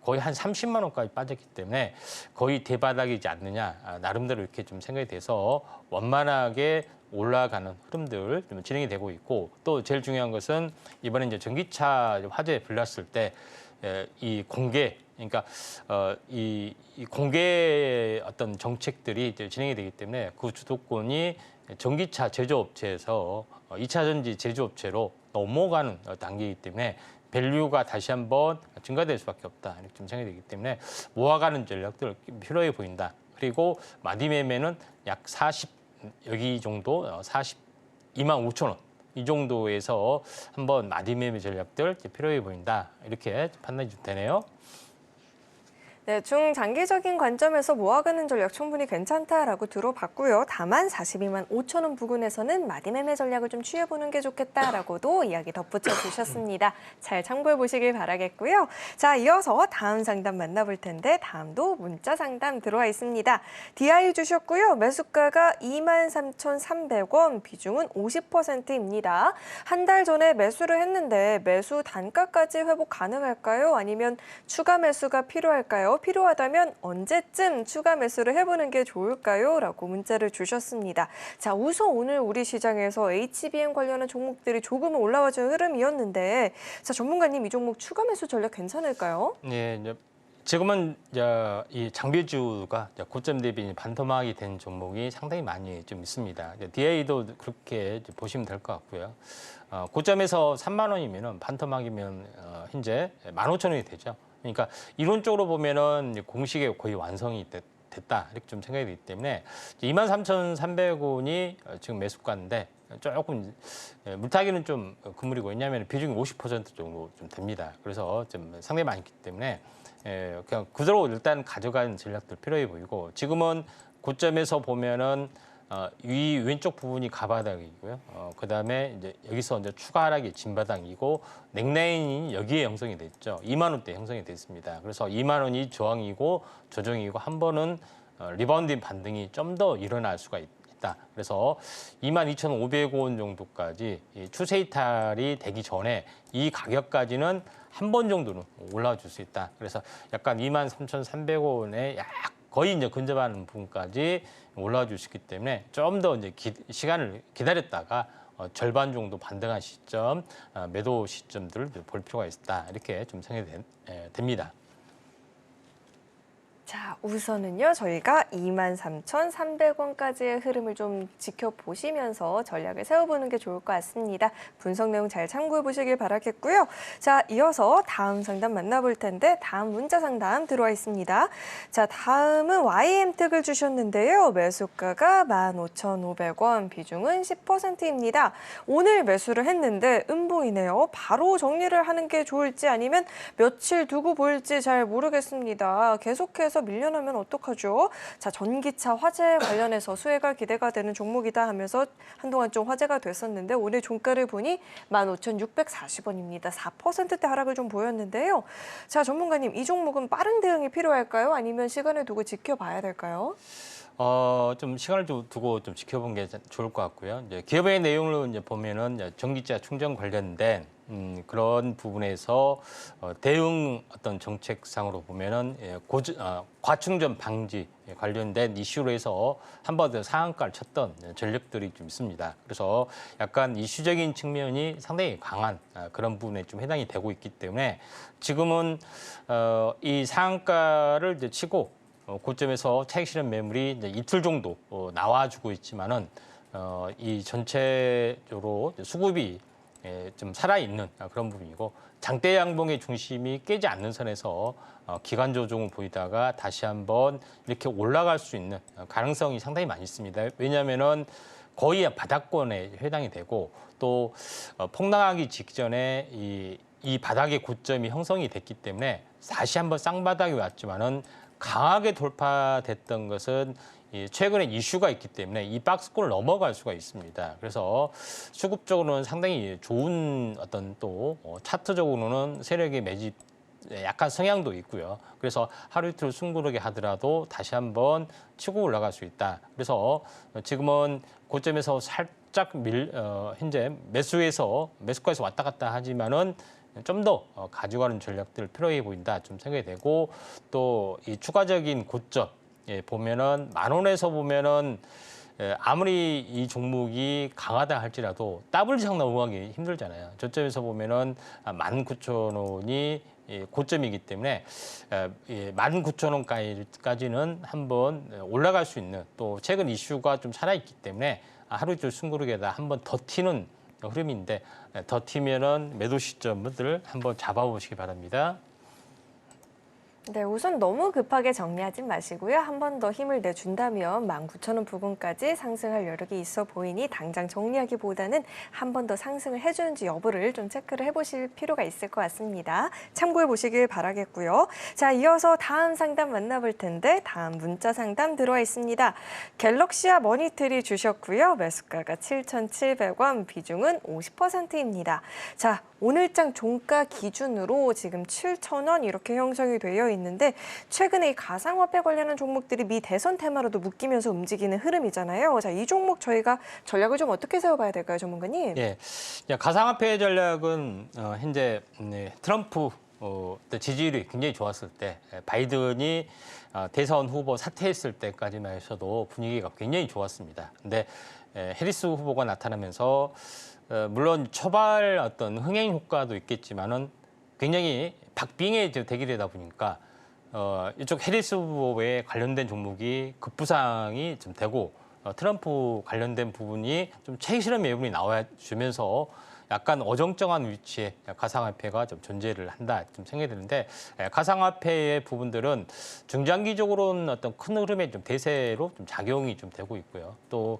거의 한 30만 원까지 빠졌기 때문에 거의 대바닥이지 않느냐 나름대로 이렇게 좀 생각이 돼서 원만하게 올라가는 흐름들 좀 진행이 되고 있고 또 제일 중요한 것은 이번에 이제 전기차 화재에 불났을 때 이 공개 그러니까 이 공개 어떤 정책들이 이제 진행이 되기 때문에 그 주도권이 전기차 제조업체에서 2차 전지 제조업체로 넘어가는 단계이기 때문에 밸류가 다시 한번 증가될 수밖에 없다 이렇게 좀 생각이 되기 때문에 모아가는 전략들 필요해 보인다. 그리고 마디 매매는 약 40 여기 정도 42만 5천 원 이 정도에서 한번 마디매매 전략들 필요해 보인다. 이렇게 판단이 좀 되네요. 네, 중장기적인 관점에서 모아가는 전략 충분히 괜찮다라고 들어봤고요. 다만 42만 5천 원 부근에서는 마디매매 전략을 좀 취해보는 게 좋겠다라고도 이야기 덧붙여 주셨습니다. 잘 참고해 보시길 바라겠고요. 자, 이어서 다음 상담 만나볼 텐데 다음도 문자 상담 들어와 있습니다. DI 주셨고요. 매수가가 23,300원, 비중은 50%입니다. 한 달 전에 매수를 했는데 매수 단가까지 회복 가능할까요? 아니면 추가 매수가 필요할까요? 필요하다면 언제쯤 추가 매수를 해보는 게 좋을까요? 라고 문자를 주셨습니다. 자, 우선 오늘 우리 시장에서 HBM 관련한 종목들이 조금은 올라와준 흐름이었는데, 자, 전문가님 이 종목 추가 매수 전략 괜찮을까요? 네, 이제 지금은 이제 이 장비주가 고점 대비 반토막이 된 종목이 상당히 많이 좀 있습니다. DA도 그렇게 이제 보시면 될 것 같고요. 고점에서 3만 원이면은 반토막이면 현재 15,000원이 되죠. 그러니까 이론적으로 보면은 공식에 거의 완성이 됐다 이렇게 좀 생각이 되기 때문에 23,300원이 지금 매수가인데 조금 물타기는 좀 그물이고, 왜냐하면 비중이 50% 정도 좀 됩니다. 그래서 좀 상당히 많기 때문에 그냥 그대로 일단 가져가는 전략들 필요해 보이고, 지금은 고점에서 보면은 위 왼쪽 부분이 가바닥이고요. 그다음에 이제 여기서 이제 추가 하락이 진바닥이고, 넥라인이 여기에 형성이 됐죠. 2만 원대 형성이 됐습니다. 그래서 2만 원이 저항이고 조정이고, 한 번은 리바운딩 반등이 좀 더 일어날 수가 있다. 그래서 22,500원 정도까지 추세 이탈이 되기 전에 이 가격까지는 한 번 정도는 올라와 줄 수 있다. 그래서 약간 23,300원에 거의 이제 근접하는 부분까지 올라와 줄 수 있기 때문에 좀 더 이제 시간을 기다렸다가 절반 정도 반등한 시점, 매도 시점들을 볼 필요가 있다. 이렇게 좀 생각이 됩니다. 자, 우선은요, 저희가 23,300원까지의 흐름을 좀 지켜보시면서 전략을 세워보는 게 좋을 것 같습니다. 분석 내용 잘 참고해 보시길 바라겠고요. 자, 이어서 다음 상담 만나볼 텐데 다음 문자 상담 들어와 있습니다. 자, 다음은 YM특을 주셨는데요. 매수가가 15,500원, 비중은 10%입니다. 오늘 매수를 했는데 음봉이네요. 바로 정리를 하는 게 좋을지 아니면 며칠 두고 볼지 잘 모르겠습니다. 계속해서 밀려나면 어떡하죠? 자, 전기차 화재 관련해서 수혜가 기대가 되는 종목이다 하면서 한동안 좀 화제가 됐었는데, 오늘 종가를 보니 15,640원입니다. 4%대 하락을 좀 보였는데요. 자, 전문가님, 이 종목은 빠른 대응이 필요할까요? 아니면 시간을 두고 지켜봐야 될까요? 좀 시간을 두고 좀 지켜본 게 좋을 것 같고요. 이제 기업의 내용을 이제 보면은 이제 전기차 충전 관련된 그런 부분에서 대응 어떤 정책상으로 보면은 과충전 방지 관련된 이슈로 해서 한 번 더 상한가를 쳤던 전력들이 좀 있습니다. 그래서 약간 이슈적인 측면이 상당히 강한 그런 부분에 좀 해당이 되고 있기 때문에 지금은 이 상한가를 이제 치고 고점에서 차익 실현 매물이 이제 이틀 정도 나와주고 있지만은 이 전체적으로 수급이 좀 살아있는 그런 부분이고, 장대 양봉의 중심이 깨지 않는 선에서 기간 조정을 보이다가 다시 한번 이렇게 올라갈 수 있는 가능성이 상당히 많이 있습니다. 왜냐하면은 거의 바닥권에 해당이 되고, 또 폭락하기 직전에 이 바닥의 고점이 형성이 됐기 때문에 다시 한번 쌍바닥이 왔지만은 강하게 돌파됐던 것은 최근에 이슈가 있기 때문에 이 박스권을 넘어갈 수가 있습니다. 그래서 수급적으로는 상당히 좋은 어떤 또 차트적으로는 세력의 매집 약간 성향도 있고요. 그래서 하루 이틀 숨고르게 하더라도 다시 한번 치고 올라갈 수 있다. 그래서 지금은 고점에서 살짝 현재 매수가에서 왔다 갔다 하지만은 좀 더 가져가는 전략들 필요해 보인다 좀 생각이 되고, 또 이 추가적인 고점 보면은 10,000원에서 보면은 아무리 이 종목이 강하다 할지라도 더블 이상 넘어가기 힘들잖아요. 저점에서 보면은 19,000원이 고점이기 때문에 19,000원까지는 한번 올라갈 수 있는, 또 최근 이슈가 좀 살아있기 때문에 하루 이틀 숨고르게다 한번 더 튀는 흐름인데, 더 튀면은 매도 시점들을 한번 잡아보시기 바랍니다. 네, 우선 너무 급하게 정리하진 마시고요. 한 번 더 힘을 내준다면 19,000원 부근까지 상승할 여력이 있어 보이니 당장 정리하기보다는 한 번 더 상승을 해주는지 여부를 좀 체크를 해보실 필요가 있을 것 같습니다. 참고해 보시길 바라겠고요. 자, 이어서 다음 상담 만나볼 텐데 다음 문자 상담 들어와 있습니다. 갤럭시아 머니트리 주셨고요. 매수가가 7,700원, 비중은 50%입니다. 자, 오늘장 종가 기준으로 지금 7,000원 이렇게 형성이 되어 있는데 최근에 이 가상화폐 관련한 종목들이 미 대선 테마로도 묶이면서 움직이는 흐름이잖아요. 자, 이 종목 저희가 전략을 좀 어떻게 세워봐야 될까요, 전문가님? 예, 가상화폐 전략은 현재 트럼프 지지율이 굉장히 좋았을 때 바이든이 대선 후보 사퇴했을 때까지만 해서도 분위기가 굉장히 좋았습니다. 근데 해리스 후보가 나타나면서 물론 초발 어떤 흥행 효과도 있겠지만은 굉장히 박빙의 대결이다 보니까 이쪽 해리스 후보에 관련된 종목이 급부상이 좀 되고 트럼프 관련된 부분이 좀 최실험 예분이 나와주면서 약간 어정쩡한 위치에 가상화폐가 좀 존재를 한다 좀 생각이 드는데 가상화폐의 부분들은 중장기적으로는 어떤 큰 흐름의 좀 대세로 좀 작용이 좀 되고 있고요. 또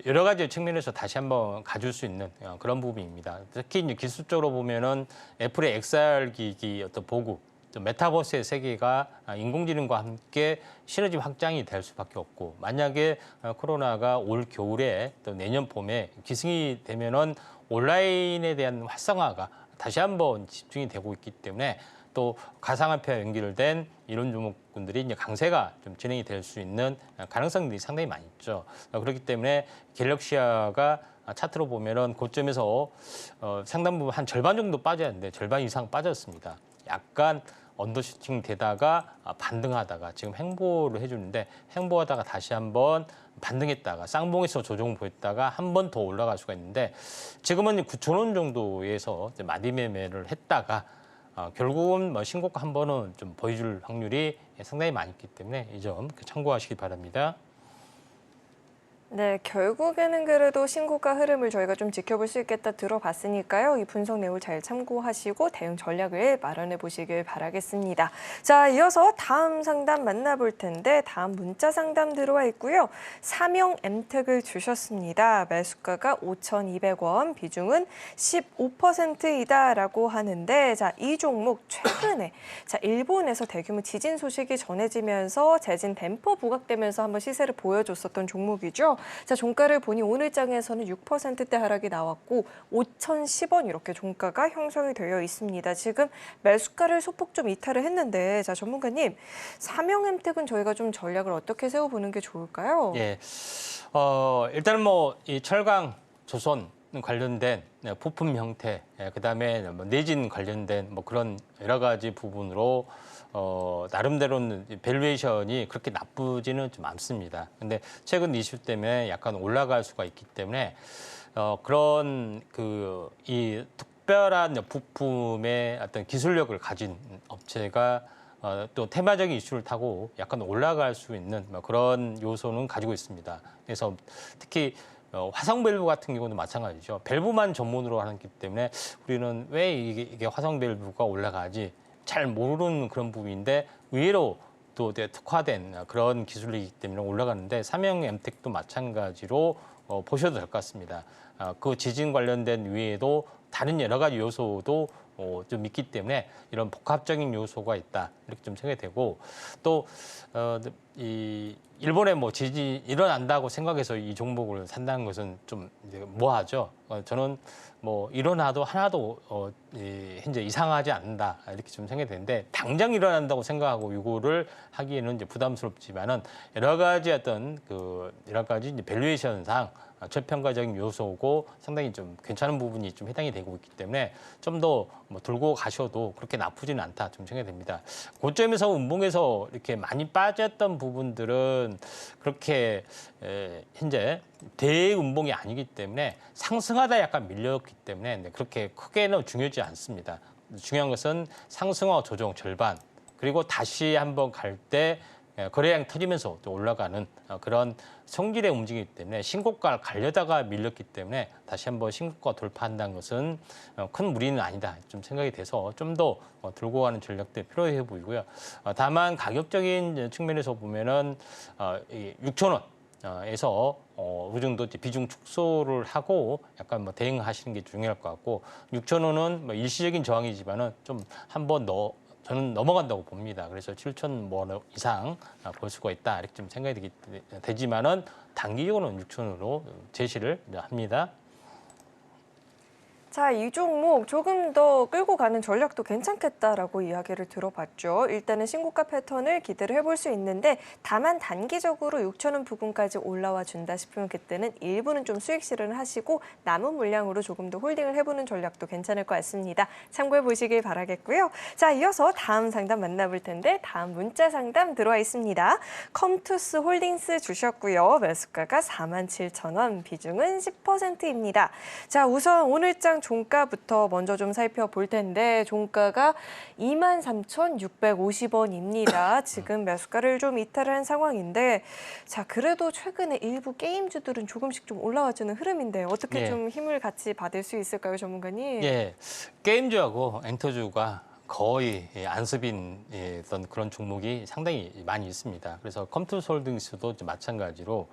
여러 가지 측면에서 다시 한번 가줄 수 있는 그런 부분입니다. 특히 이제 기술적으로 보면은 애플의 XR 기기 어떤 보급 메타버스의 세계가 인공지능과 함께 시너지 확장이 될 수밖에 없고 만약에 코로나가 올 겨울에 또 내년 봄에 기승이 되면은 온라인에 대한 활성화가 다시 한번 집중이 되고 있기 때문에 또 가상화폐와 연결된 이런 종목군들이 이제 강세가 좀 진행이 될 수 있는 가능성들이 상당히 많이 있죠. 그렇기 때문에 갤럭시아가 차트로 보면은 고점에서 상당 부분 한 절반 정도 빠졌는데 절반 이상 빠졌습니다. 약간 언더슈팅 되다가 반등하다가 지금 횡보를 해주는데 횡보하다가 다시 한번 반등했다가 쌍봉에서 조정 보였다가 한 번 더 올라갈 수가 있는데 지금은 9,000원 정도에서 마디 매매를 했다가 결국은 뭐 신고가 한 번은 좀 보여줄 확률이 상당히 많이 있기 때문에 이 점 참고하시기 바랍니다. 네, 결국에는 그래도 신고가 흐름을 저희가 좀 지켜볼 수 있겠다 들어봤으니까요. 이 분석 내용을 잘 참고하시고 대응 전략을 마련해 보시길 바라겠습니다. 자, 이어서 다음 상담 만나볼 텐데 다음 문자 상담 들어와 있고요. 사명 엠텍을 주셨습니다. 매수가가 5,200원, 비중은 15%이다라고 하는데 자, 이 종목 최근에 일본에서 대규모 지진 소식이 전해지면서 재진 댐퍼 부각되면서 한번 시세를 보여줬었던 종목이죠. 자, 종가를 보니 오늘 장에서는 6%대 하락이 나왔고 5,010원 이렇게 종가가 형성이 되어 있습니다. 지금 매수가를 소폭 좀 이탈을 했는데 자, 전문가님, 사명엠텍은 저희가 좀 전략을 어떻게 세워보는 게 좋을까요? 예, 일단은 뭐 이 철강, 조선 관련된 부품 형태, 그다음에 뭐 내진 관련된 뭐 그런 여러 가지 부분으로 나름대로는 밸류에이션이 그렇게 나쁘지는 좀 않습니다. 근데 최근 이슈 때문에 약간 올라갈 수가 있기 때문에 그런 이 특별한 부품의 어떤 기술력을 가진 업체가 또 테마적인 이슈를 타고 약간 올라갈 수 있는 그런 요소는 가지고 있습니다. 그래서 특히 화성 밸브 같은 경우도 마찬가지죠. 밸브만 전문으로 하기 때문에 우리는 왜 이게 화성 밸브가 올라가지 잘 모르는 그런 부분인데 의외로 또 특화된 그런 기술이기 때문에 올라가는데 삼형 엠텍도 마찬가지로 보셔도 될 것 같습니다. 그 지진 관련된 외에도 다른 여러 가지 요소도 좀 있기 때문에 이런 복합적인 요소가 있다 이렇게 좀 생각이 되고 또 이 일본에 뭐 지진이 일어난다고 생각해서 이 종목을 산다는 것은 좀 뭐하죠. 저는 뭐 일어나도 하나도 현재 이상하지 않는다 이렇게 좀 생각이 되는데 당장 일어난다고 생각하고 이거를 하기에는 이제 부담스럽지만은 여러 가지 어떤 여러 가지 이제 밸류에이션상 저평가적인 요소고 상당히 좀 괜찮은 부분이 좀 해당이 되고 있기 때문에 좀 더 뭐 들고 가셔도 그렇게 나쁘지는 않다 좀 생각이 됩니다. 고점에서 운봉에서 이렇게 많이 빠졌던 부분들은 그렇게 현재 대운봉이 아니기 때문에 상승하다 약간 밀렸기 때문에 그렇게 크게는 중요하지 않습니다. 중요한 것은 상승과 조정 절반 그리고 다시 한번 갈 때 거래량이 터지면서 또 올라가는 그런 성질의 움직이기 때문에 신고가를 가려다가 밀렸기 때문에 다시 한번 신고가 돌파한다는 것은 큰 무리는 아니다 좀 생각이 돼서 좀 더 들고 가는 전략도 필요해 보이고요. 다만 가격적인 측면에서 보면은 6,000원 에서 어느 정도 비중 축소를 하고 약간 뭐 대응하시는 게 중요할 것 같고 6,000원은 뭐 일시적인 저항이지만은 좀 한번 저는 넘어간다고 봅니다. 그래서 7,000원 이상 볼 수가 있다 이렇게 좀 생각이 되지만은 단기적으로는 6,000원으로 제시를 합니다. 자, 이 종목 조금 더 끌고 가는 전략도 괜찮겠다라고 이야기를 들어봤죠. 일단은 신고가 패턴을 기대를 해볼 수 있는데 다만 단기적으로 6,000원 부근까지 올라와 준다 싶으면 그때는 일부는 좀 수익 실현을 하시고 남은 물량으로 조금 더 홀딩을 해보는 전략도 괜찮을 것 같습니다. 참고해 보시길 바라겠고요. 자, 이어서 다음 상담 만나볼 텐데 다음 문자 상담 들어와 있습니다. 컴투스 홀딩스 주셨고요. 매수가가 47,000원, 비중은 10%입니다. 자, 우선 오늘장 종가부터 먼저 좀 살펴볼 텐데 종가가 23,650원입니다. 지금 매수가를 좀 이탈을 한 상황인데 자 그래도 최근에 일부 게임주들은 조금씩 좀 올라와주는 흐름인데 어떻게 좀 힘을 같이 받을 수 있을까요, 전문가님? 예, 게임주하고 엔터주가 거의 안습인 어떤 그런 종목이 상당히 많이 있습니다. 그래서 컴투스 홀딩스도 마찬가지로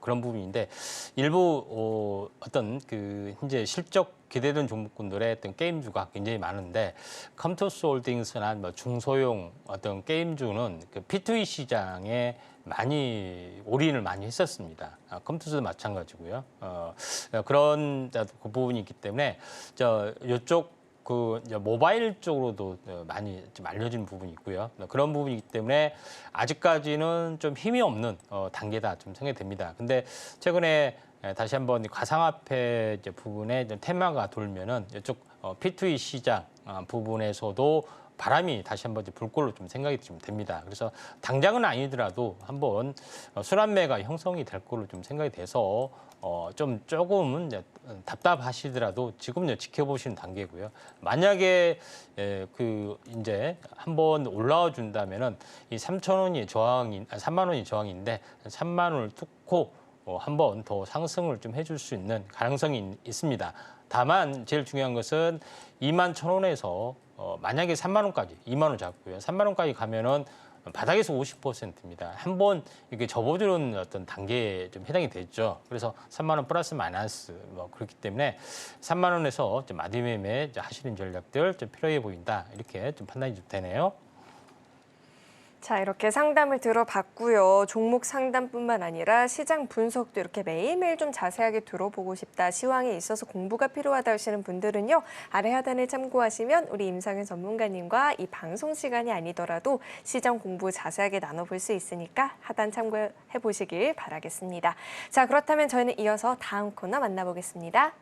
그런 부분인데 일부 어떤 그 현재 실적 기대되는 종목군들의 어떤 게임주가 굉장히 많은데 컴투스 홀딩스나 뭐 중소형 어떤 게임주는 그 P2E 시장에 많이 올인을 많이 했었습니다. 컴투스도 마찬가지고요. 그런 그 부분이 있기 때문에 이쪽 그 모바일 쪽으로도 많이 좀 알려진 부분이 있고요. 그런 부분이기 때문에 아직까지는 좀 힘이 없는 단계다 좀 생각이 됩니다. 근데 최근에 다시 한번 가상화폐 부분에 좀 테마가 돌면은 이쪽 P2E 시장 부분에서도 바람이 다시 한번 불골로 좀 생각이 좀 됩니다. 그래서 당장은 아니더라도 한번 순환매가 형성이 될 걸로 좀 생각이 돼서 조금은 답답하시더라도 지금 지켜보시는 단계고요. 만약에 그 이제 한번 올라와 준다면은 이 3,000원이 저항인 3만 원이 저항인데 3만 원을 뚫고 한번 더 상승을 좀 해줄 수 있는 가능성이 있습니다. 다만 제일 중요한 것은 21,000원에서 만약에 3만 원까지 2만 원 잡고요. 3만 원까지 가면은 바닥에서 50%입니다. 한번 이렇게 접어주는 어떤 단계에 좀 해당이 됐죠. 그래서 3만 원 플러스 마이너스 뭐 그렇기 때문에 3만 원에서 좀 마디매매 하시는 전략들 좀 필요해 보인다. 이렇게 좀 판단이 좀 되네요. 자, 이렇게 상담을 들어봤고요. 종목 상담뿐만 아니라 시장 분석도 이렇게 매일매일 좀 자세하게 들어보고 싶다. 시황에 있어서 공부가 필요하다 하시는 분들은요. 아래 하단을 참고하시면 우리 임상현 전문가님과 이 방송 시간이 아니더라도 시장 공부 자세하게 나눠볼 수 있으니까 하단 참고해 보시길 바라겠습니다. 자, 그렇다면 저희는 이어서 다음 코너 만나보겠습니다.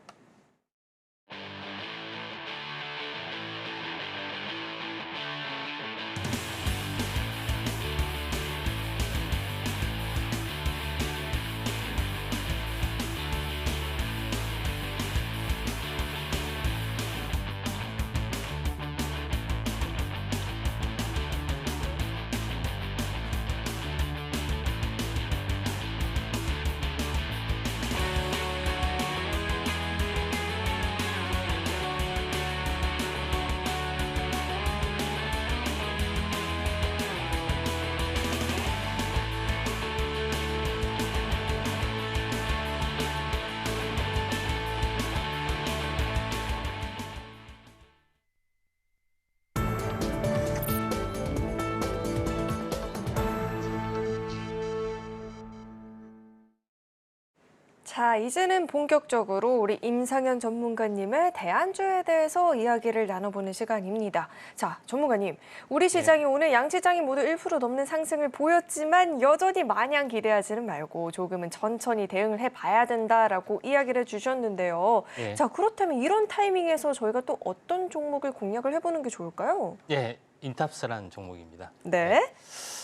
자, 이제는 본격적으로 우리 임상현 전문가님의 대안주에 대해서 이야기를 나눠보는 시간입니다. 자, 전문가님, 우리 시장이 오늘 양시장이 모두 1% 넘는 상승을 보였지만 여전히 마냥 기대하지는 말고 조금은 천천히 대응을 해봐야 된다라고 이야기를 해주셨는데요. 예. 자, 그렇다면 이런 타이밍에서 저희가 또 어떤 종목을 공략을 해보는 게 좋을까요? 예, 인탑스라는 종목입니다. 네.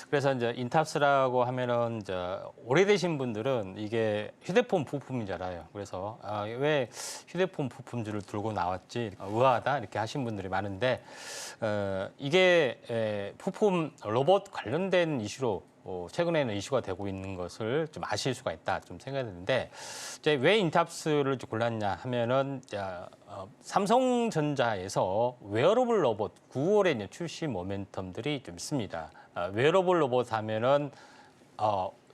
그래서 이제 인탑스라고 하면은 이제 오래되신 분들은 이게 휴대폰 부품인 줄 알아요. 그래서 왜 휴대폰 부품들을 들고 나왔지 의아하다 이렇게 하신 분들이 많은데 이게 부품 로봇 관련된 이슈로 최근에는 이슈가 되고 있는 것을 좀 아실 수가 있다 좀 생각이 드는데 이제 왜 인탑스를 골랐냐 하면은 삼성전자에서 웨어러블 로봇 9월에 이제 출시 모멘텀들이 좀 있습니다. 웨어러블 로봇 하면은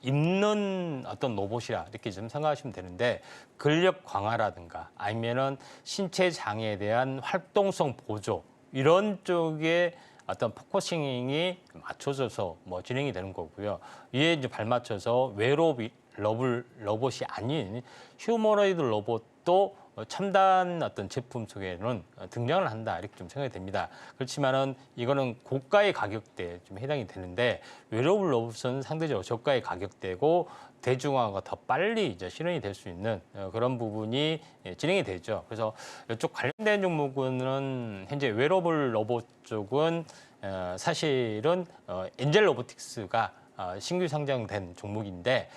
입는 어떤 로봇이라 이렇게 좀 생각하시면 되는데 근력 강화라든가 아니면은 신체 장애에 대한 활동성 보조 이런 쪽에 어떤 포커싱이 맞춰져서 진행이 되는 거고요. 이에 이제 발맞춰서 웨어러블 로봇이 아닌 휴머노이드 로봇도 첨단 어떤 제품 속에는 등장을 한다 이렇게 좀 생각이 됩니다. 그렇지만은 이거는 고가의 가격대에 좀 해당이 되는데 웨어러블 로봇은 상대적으로 저가의 가격대고 대중화가 더 빨리 이제 실현이 될 수 있는 그런 부분이 진행이 되죠. 그래서 이쪽 관련된 종목은 현재 웨어러블 로봇 쪽은 사실은 엔젤 로보틱스가 신규 상장된 종목인데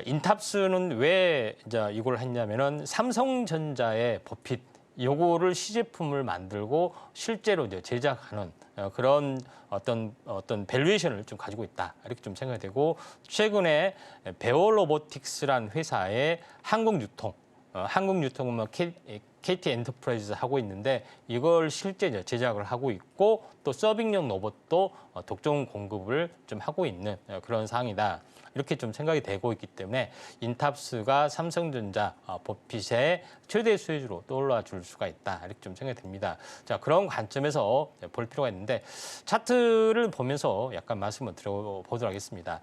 인탑스는 왜 이제 이걸 했냐면은 삼성전자의 버핏 요거를 시제품을 만들고 실제로 이제 제작하는 그런 어떤 밸류에이션을 좀 가지고 있다 이렇게 좀 생각이 되고 최근에 베어 로보틱스라는 회사의 한국 유통은 KT 엔터프라이즈 하고 있는데 이걸 실제 이제 제작을 하고 있고 또 서빙용 로봇도 독점 공급을 좀 하고 있는 그런 상황이다. 이렇게 좀 생각이 되고 있기 때문에 인탑스가 삼성전자 버핏의 최대 수혜주로 떠올라 줄 수가 있다. 이렇게 좀 생각이 됩니다. 자, 그런 관점에서 볼 필요가 있는데 차트를 보면서 약간 말씀을 드려보도록 하겠습니다.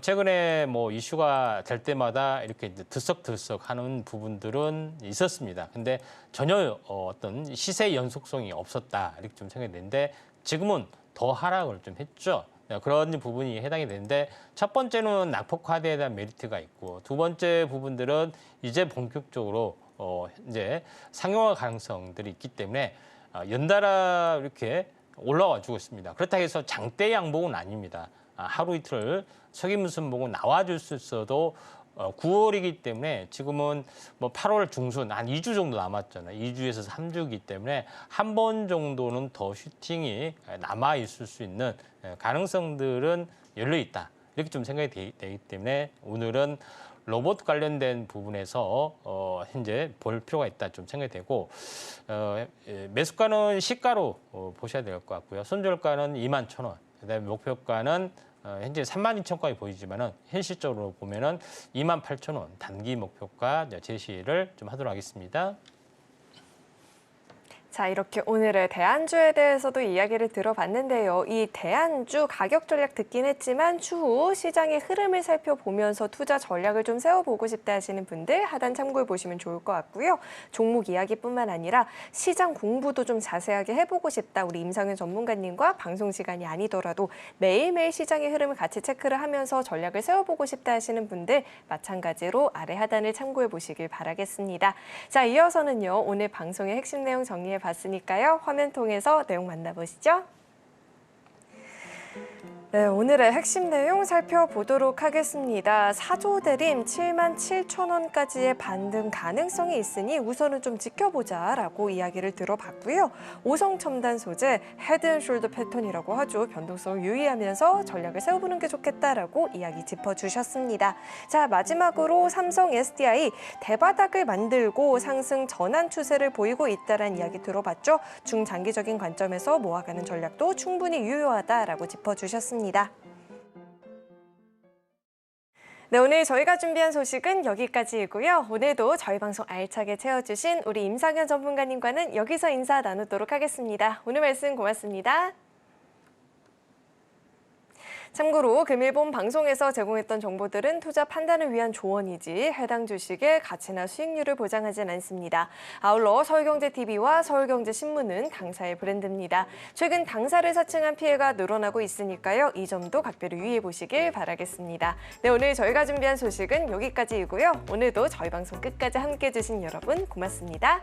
최근에 이슈가 될 때마다 이렇게 이제 들썩들썩 하는 부분들은 있었습니다. 근데 전혀 어떤 시세 연속성이 없었다. 이렇게 좀 생각이 되는데 지금은 더 하락을 좀 했죠. 그런 부분이 해당이 되는데 첫 번째는 낙폭화대에 대한 메리트가 있고 두 번째 부분들은 이제 본격적으로 이제 상용화 가능성들이 있기 때문에 연달아 이렇게 올라와 주고 있습니다. 그렇다고 해서 장대 양봉은 아닙니다. 하루 이틀 석임순봉은 나와줄 수 있어도 9월이기 때문에 지금은 8월 중순 한 2주 정도 남았잖아요. 2주에서 3주이기 때문에 한 번 정도는 더 슈팅이 남아 있을 수 있는 가능성들은 열려 있다. 이렇게 좀 생각이 되기 때문에 오늘은 로봇 관련된 부분에서 현재 볼 필요가 있다 좀 생각이 되고 매수가는 시가로 보셔야 될 것 같고요. 손절가는 21,000원. 그다음에 목표가는 현재 32,000원까지 보이지만은 현실적으로 보면은 28,000원 단기 목표가 제시를 좀 하도록 하겠습니다. 자, 이렇게 오늘의 대안주에 대해서도 이야기를 들어봤는데요. 이 대안주 가격 전략 듣긴 했지만 추후 시장의 흐름을 살펴보면서 투자 전략을 좀 세워보고 싶다 하시는 분들 하단 참고해 보시면 좋을 것 같고요. 종목 이야기뿐만 아니라 시장 공부도 좀 자세하게 해보고 싶다. 우리 임상현 전문가님과 방송 시간이 아니더라도 매일매일 시장의 흐름을 같이 체크를 하면서 전략을 세워보고 싶다 하시는 분들 마찬가지로 아래 하단을 참고해 보시길 바라겠습니다. 자, 이어서는요. 오늘 방송의 핵심 내용 정리해 봤으니까요. 화면 통해서 내용 만나보시죠. 네, 오늘의 핵심 내용 살펴보도록 하겠습니다. 사조대림 77,000원까지의 반등 가능성이 있으니 우선은 좀 지켜보자라고 이야기를 들어봤고요. 오성첨단 소재 헤드앤숄더 패턴이라고 하죠. 변동성을 유의하면서 전략을 세워보는 게 좋겠다라고 이야기 짚어주셨습니다. 자, 마지막으로 삼성 SDI 대바닥을 만들고 상승 전환 추세를 보이고 있다는 이야기 들어봤죠. 중장기적인 관점에서 모아가는 전략도 충분히 유효하다라고 짚어주셨습니다. 네, 오늘 저희가 준비한 소식은 여기까지이고요. 오늘도 저희 방송 알차게 채워주신 우리 임상현 전문가님과는 여기서 인사 나누도록 하겠습니다. 오늘 말씀 고맙습니다. 참고로 금일본 방송에서 제공했던 정보들은 투자 판단을 위한 조언이지 해당 주식의 가치나 수익률을 보장하진 않습니다. 아울러 서울경제TV와 서울경제신문은 당사의 브랜드입니다. 최근 당사를 사칭한 피해가 늘어나고 있으니까요. 이 점도 각별히 유의해 보시길 바라겠습니다. 네, 오늘 저희가 준비한 소식은 여기까지이고요. 오늘도 저희 방송 끝까지 함께해 주신 여러분 고맙습니다.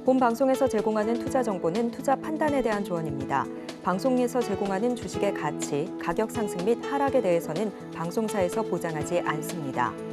본 방송에서 제공하는 투자 정보는 투자 판단에 대한 조언입니다. 방송에서 제공하는 주식의 가치, 가격 상승 및 하락에 대해서는 방송사에서 보장하지 않습니다.